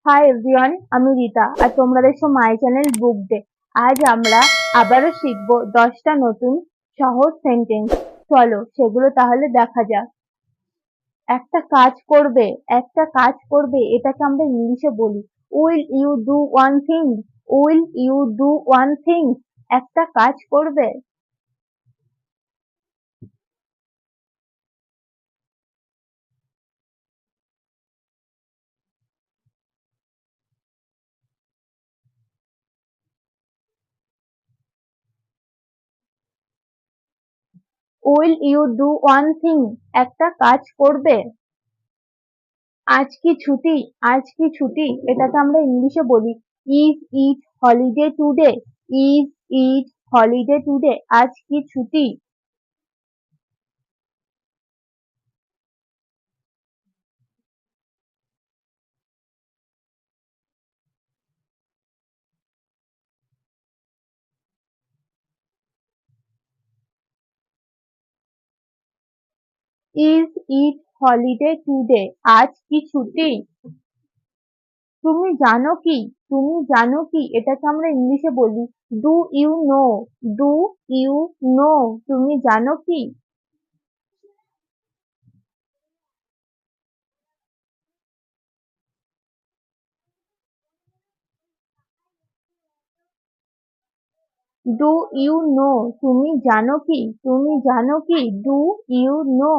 Hi everyone, আমি রিতা আর তোমরা দেখছো মাই চ্যানেল বুক ডে। আজ আমরা আবারও শিখবো 10টা নতুন সহজ সেন্টেন্স। চলো সেগুলো তাহলে দেখা যাক। একটা কাজ করবে, একটা কাজ করবে এটাকে আমরা ইংলিশে বলি will you do one thing. Will you do one thing, একটা কাজ করবে। Will you do one thing, একটা কাজ করবে। আজ কি ছুটি, আজ কি ছুটি এটাকে আমরা ইংলিশে বলি is it holiday today. Is it holiday today, আজ কি ছুটি। ইজ ইট হলিডে টুডে, আজ কি ছুটি। তুমি জানো কি, তুমি জানো কি এটাকে আমরা ইংলিশে বলি do you know. Do you know, তুমি জানো কি। ডু ইউ নো, তুমি জানো কি, তুমি জানো কি, ডু ইউ নো।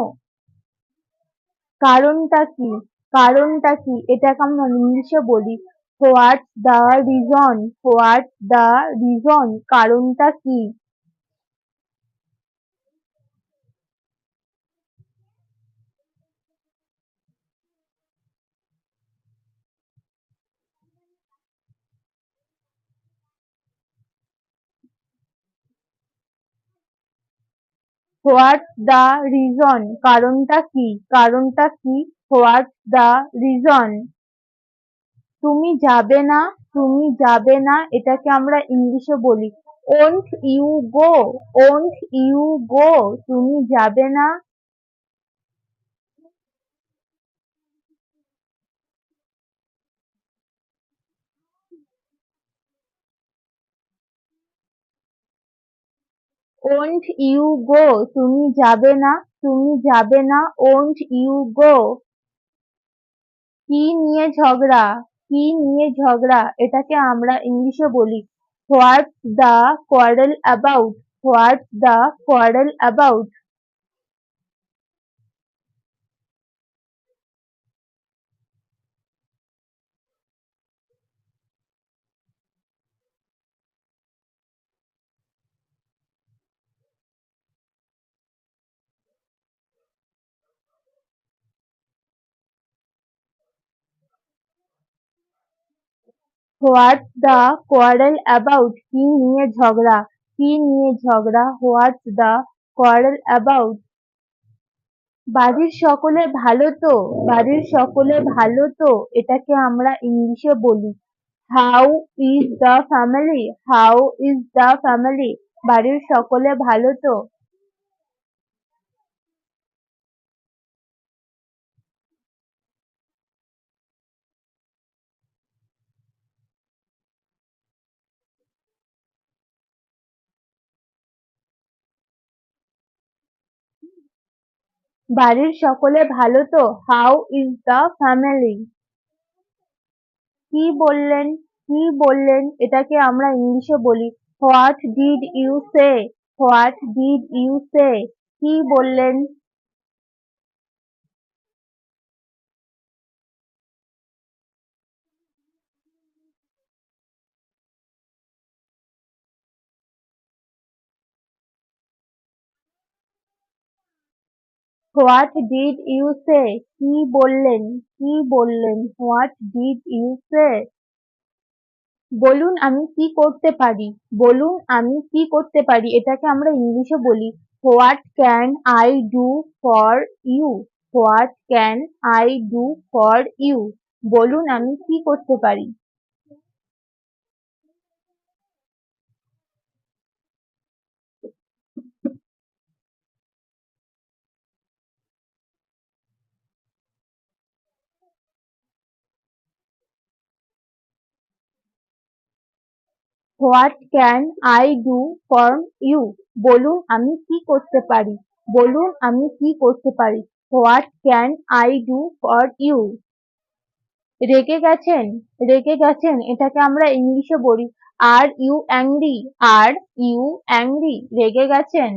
কারণটা কি, কারণটা কি এটাকে আমরা ইংলিশে বলি হোয়াটস the reason. What's the reason, কারণটা কি। হোয়াটস দ্য রিজন, কারণটা কি, কারণটা কি। What's the reason. তুমি যাবে না, তুমি যাবে না এটাকে আমরা ইংলিশে বলি won't you go. Won't you go, তুমি যাবে না। ওন্ট ইউ গো, তুমি যাবে না, তুমি যাবে না। Won't you go. কি নিয়ে ঝগড়া, কি নিয়ে ঝগড়া এটাকে আমরা ইংলিশে বলি হোয়াটস the quarrel about. What's the quarrel about. What's the quarrel about, কি নিয়ে ঝগড়া, কি নিয়ে ঝগড়া। What's the quarrel about. বাড়ির সকলে ভালো তো, বাড়ির সকলে ভালো তো এটাকে আমরা ইংলিশে বলি how is the family. How is the family, বাড়ির সকলে ভালো তো। বাড়ির সকলে ভালো তো, হাউ ইজ দ্য ফ্যামিলি। কি বললেন, কি বললেন এটাকে আমরা ইংলিশে বলি what did you say. What did you say, কি বললেন। হোয়াট ডিড ইউ সে, কি বললেন, কি বললেন। হোয়াট ডিড ইউ সে। বলুন আমি কি করতে পারি, বলুন আমি কি করতে পারি এটাকে আমরা ইংলিশে বলি what can I do for you. What can I do for you, বলুন আমি কি করতে পারি। What can I do for you? বলুন আমি কি করতে পারি? বলুন আমি কি করতে পারি? What can I do for you? রেগে গেছেন? রেগে গেছেন এটাকে আমরা ইংলিশে বলি are you angry? Are you angry? রেগে গেছেন?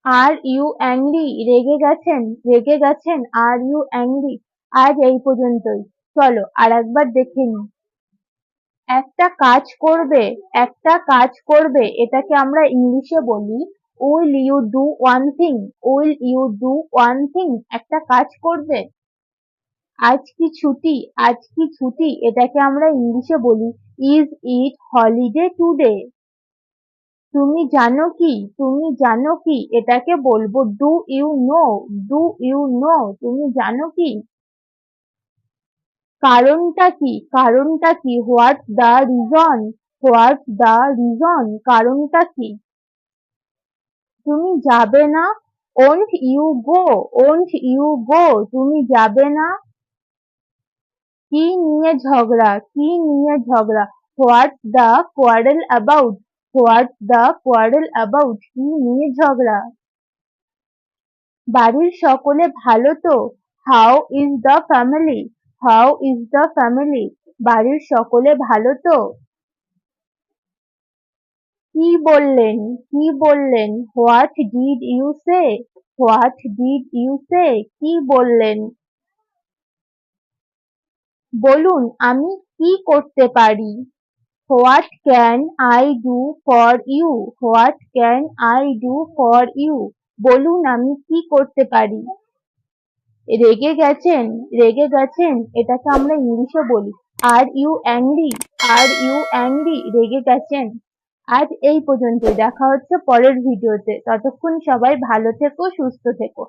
Are you angry? রেগে গেছেন? রেগে গেছেন? Are you angry? আজ এই পর্যন্তই। চলো আরেকবার দেখে নিই। একটা কাজ করবে, একটা কাজ করবে এটাকে আমরা ইংলিশে বলি will you do one thing? Will you do one thing? একটা কাজ করবে। আজ কি ছুটি? আজ কি ছুটি? এটাকে আমরা ইংলিশে বলি ইজ ইট হলিডে টুডে? তুমি জানো কি? তুমি জানো কি? এটাকে বলবো do you know? Do you know? তুমি জানো কি? কারণটা কি? কারণটা কি? What's the reason? What's the reason? কারণটা কি? তুমি যাবে না? Won't you go? Won't you go? তুমি যাবে না? কি নিয়ে ঝগড়া? কি নিয়ে ঝগড়া? What's the quarrel about? What's the quarrel about? কি নিয়ে ঝগড়া? বাড়ির সকলে ভালো তো? How is the family? How is the family? বাড়ির সকলে ভালো তো? কি বললেন? কি বললেন? What did you say? What did you say? কি বললেন? বলুন আমি কি করতে পারি? What can I do for you? What can I do for you? বলুন আমি কি করতে পারি? রেগে গেছেন? রেগে গেছেন এটাকে আমরা ইংলিশে বলি are you angry? Are you angry? রেগে গেছেন? আজ এই পর্যন্তই। দেখা হচ্ছে পরের ভিডিওতে। ততক্ষণ সবাই ভালো থেকো, সুস্থ থেকো।